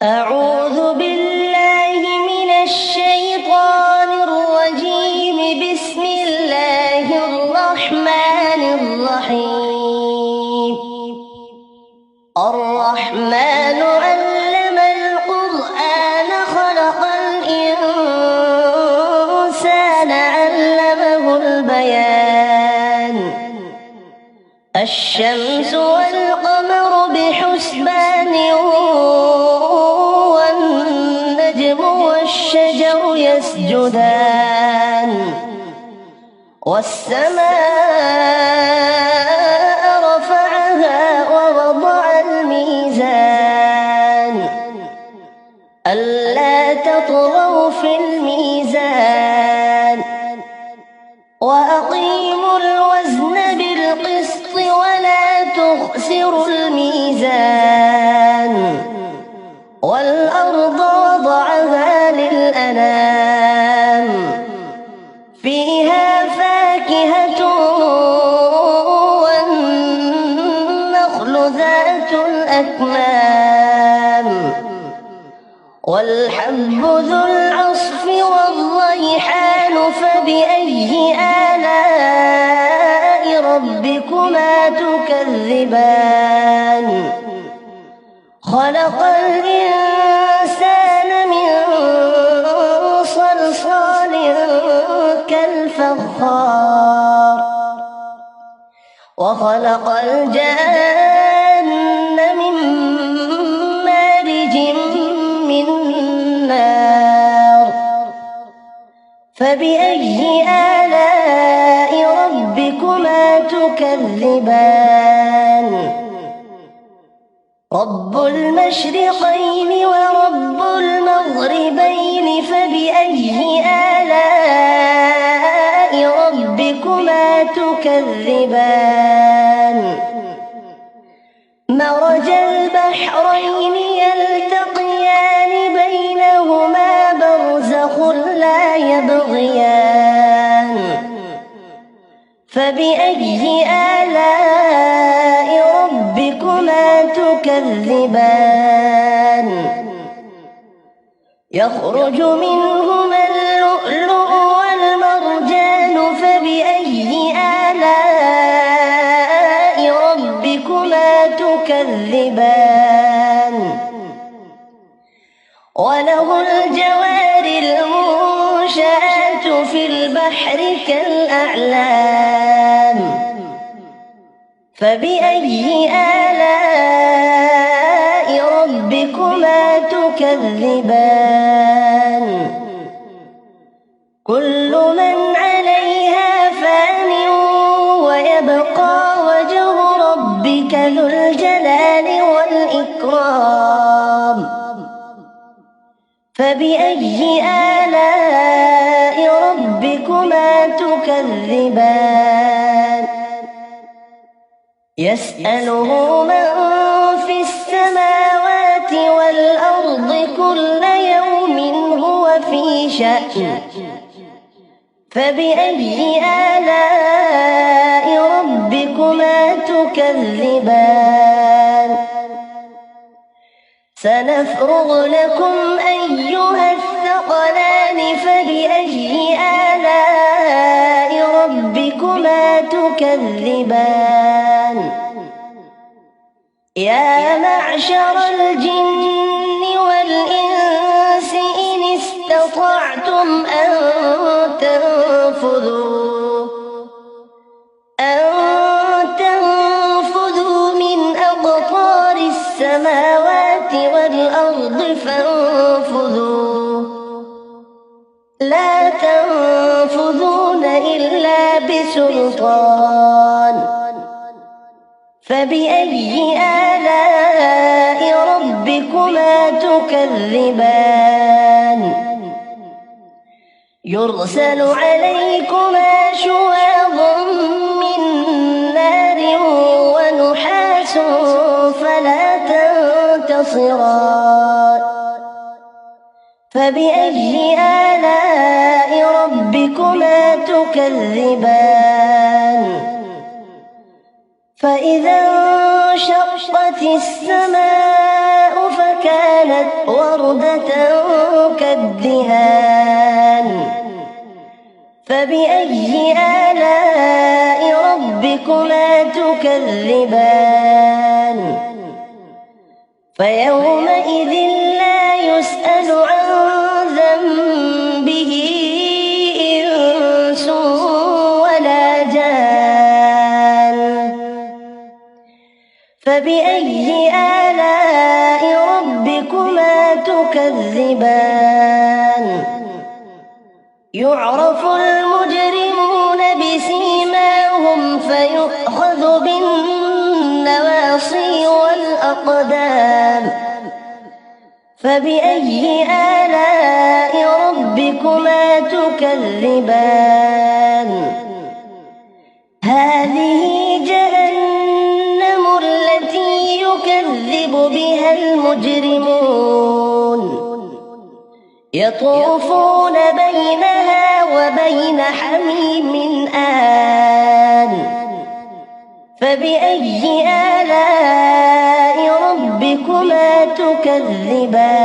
أعوذ بالله من الشيطان الرجيم. بسم الله الرحمن الرحيم. الرحمن علم القرآن خلق الإنسان علمه البيان. الشمس والقمر بحسبان والنجم والشجر يسجدان والسماء رفعها ووضع الميزان ألا تطغوا في الميزان وأقيموا الوزن بالقسط ولا تخسروا الميزان والأرض وضعها للأنام فيها فاكهة والنخل ذات الأكمام والحب ذو العصف والريحان. فبأي آلاء ربكما تكذبان؟ خلق الإنسان من صلصال كالفخار وخلق الجان من مارج من نار. فبأي آلاء ربكما تكذبان؟ رب المشرقين ورب المغربين. فبأي آلاء ربكما تكذبان؟ مرج البحرين يلتقيان بينهما برزخ لا يبغيان. فبأي آلاء ربكما تكذبان؟ يخرج منهما اللؤلؤ والمرجان. فبأي آلاء ربكما تكذبان؟ وله الجوار المنشآت في البحر كالأعلام. فبأي آلاء ربكما تكذبان؟ كل من عليها فان ويبقى وجه ربك ذو الجلال والإكرام. فبأي آلاء ربكما تكذبان؟ يسأله من في السماوات والأرض كل يوم هو في شأن. فبأي آلاء ربكما تكذبان؟ سنفرغ لكم أيها الثقلان. فبأي آلاء ربكما تكذبان؟ يا معشر الجن والإنس إن استطعتم أن تنفذوا من أقطار السماوات والأرض فانفذوا لا تنفذون إلا بسلطان. فبأي آلاء ربكما تكذبان؟ يرسل عليكما شواظ من نار ونحاس فلا تنتصران. فبأي آلاء ربكما تكذبان؟ فإذا انشقت السماء كانت وردة كالدهان فبأي آلاء ربكما تكذبان فيومئذ لا يسأل عن ذنبه إنس ولا جان فبأي آلاء ربكما تكذبان يعرف المجرمون بسيماهم فيؤخذ بالنواصي والأقدام فبأي آلاء ربكما تكذبان هذه جهنم التي يكذب بها المجرمون يطوفون بينها وبين حميم آن فبأي آلاء ربكما تكذبان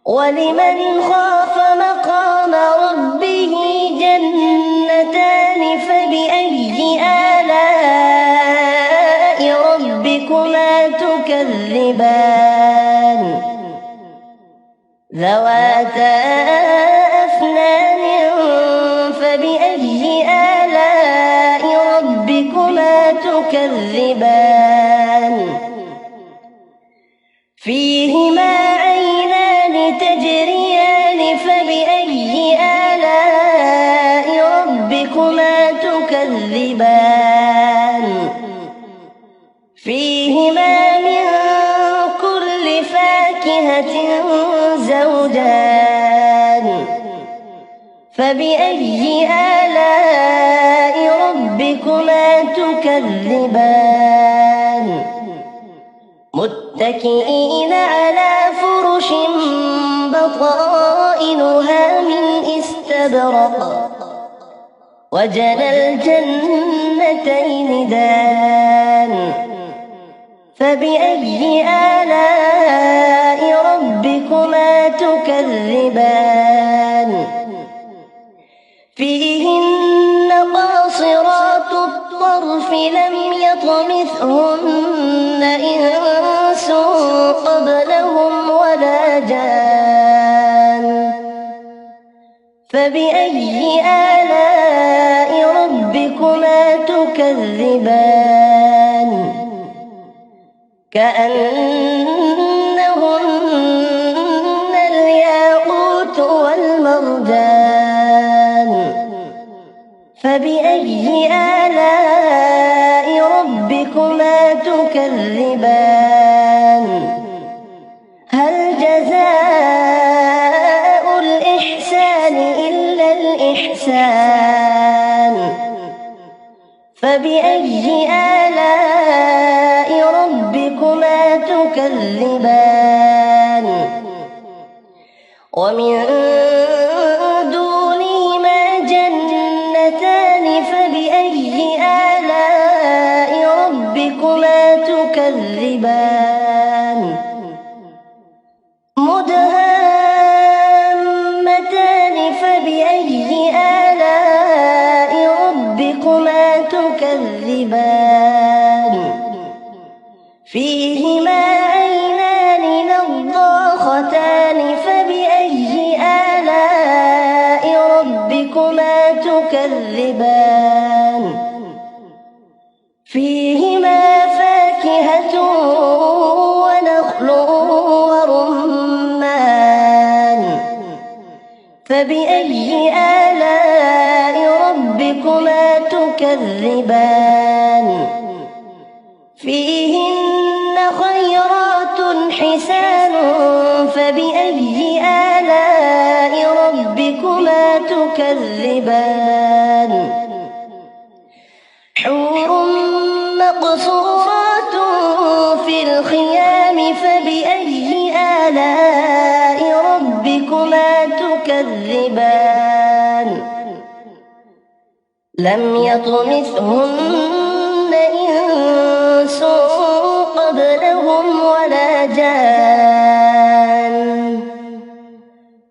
ولمن خاف مقام ربه جنتان فبأي آلاء ربكما تكذبان ذواتا أفنان فبأي آلاء ربكما تكذبان فيهما عينان تجريان فبأي آلاء ربكما تكذبان فيهما من كل فاكهة زوجان فبأي آلاء ربكما تكذبان متكئين على فرش بطائنها من استبرق وجنى الجنتين دان فبأي آلاء ربكما تكذبان فيهن قاصرات الطرف لم يطمثهن إنس قبلهم ولا جان فبأي آلاء ربكما تكذبان كأنهن الياقوت والمرجان فبأي آلاء ربكما تكذبان هل جزاء الإحسان إلا الإحسان فبأي آلاء ربكما تكذبان ومن دونهما جنتان فبأي آلاء ربكما تكذبان مدهامتان فبأي آلاء ربكما تكذبان فيهما عينان نضاختان فبأي آلاء ربكما تكذبان فيهما فاكهة ونخل ورمان فبأي آلاء ربكما تكذبان فيهن خيرات حسان فبأي آلاء ربكما تكذبان حور مقصورات في الخيام فبأي آلاء ربكما تكذبان لم يطمثهن إنس قبلهم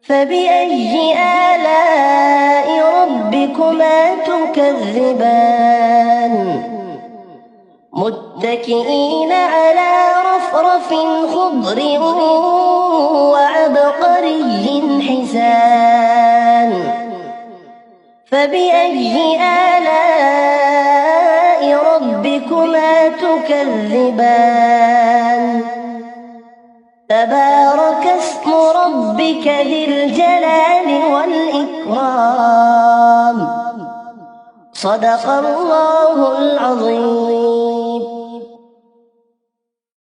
فبأي آلاء ربكما تكذبان متكئين على رفرف خضر وعبقري حسان فبأي آلاء ربكما تكذبان تبارك اسم ربك ذي الجلال والإكرام صدق الله العظيم.